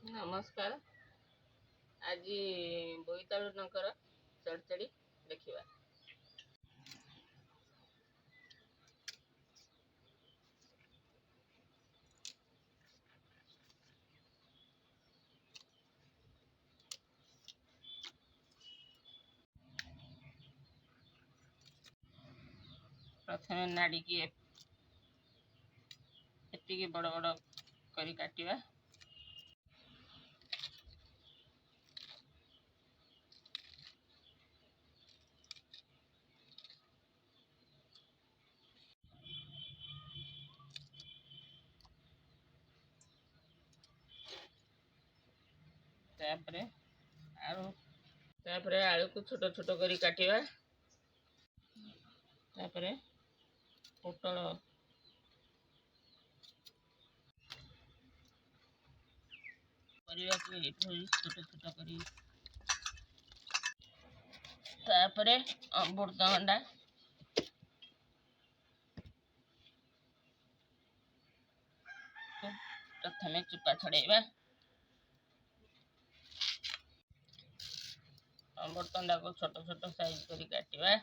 नमस्कार। आज बोईतालु डंकर चढ़चढ़ी देखा। प्रथम नाड़ी की एति बड़ बड़ करी काटिबा। तापरे आलू को छोट छोट करी काटिबा। तापरे पोटल परिवा को छोट छोट करी। तापरे अमृतभंडा प्रथमे चुपा छड़ेबा। अमृतभंडा को छोट छोट साइज करी काटिबा।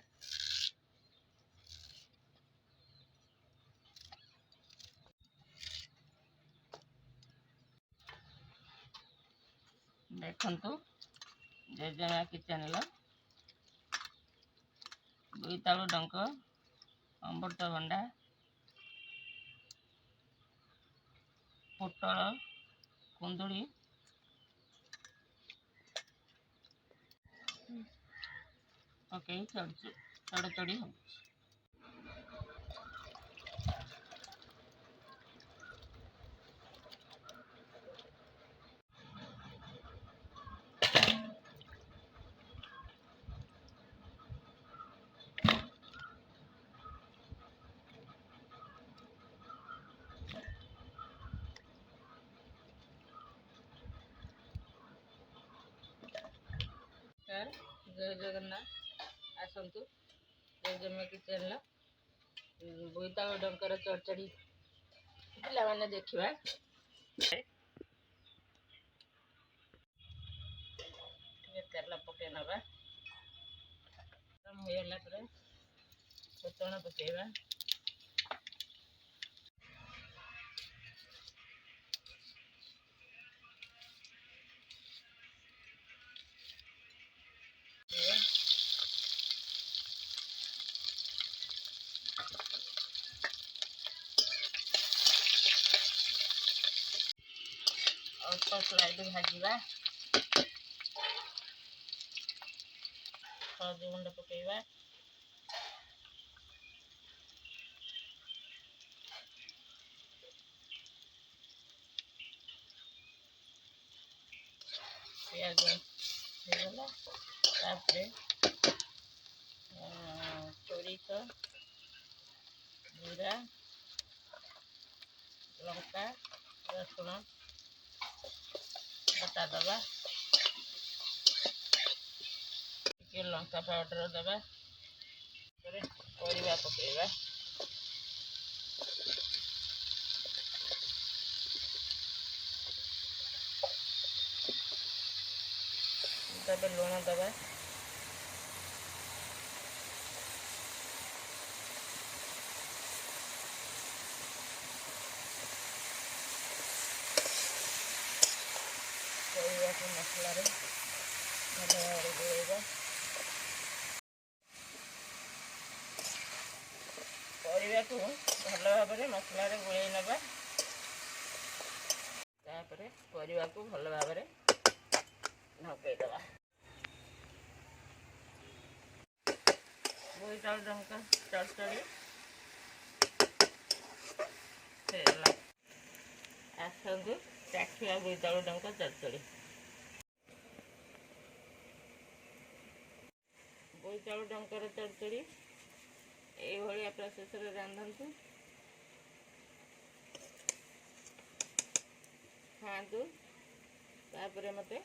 देखंतु जेजेमा किचन बोईतालु डंक अमृतभंडा पोटल कुंदुड़ी पकई चढ़चढ़ी हम। जय जगन्नाथ। आसतु जेजेमा किचन बोईतालु डंकर चढ़चढ़ी पिला माने देखिबा। तेल पके नबा। गरम होइला परे फुटण पकेबा। अल्प स्लाइड भाजवा। हल्दी गुंड पकेबा। प्याज होगला। तापरे सोरिष जीरा लंका रसुण बटा दबा। लंका पाउडर दबा। परिवा पकेबा। लुण दबा। परिवा को मसला रे भल भाव गोलेबा। परिवा को भल भाव मसला रे गोले नबा। तापरे परिवा को भल भाव ढके दबा। बोईतालु डंका चढ़चढ़ी आसतु चाखिया बोईतालु डंका चढ़चढ़ी। बोईतालु डंकर चढ़चढ़ी ये प्रोसेस रांधतु खातु। तापरे मते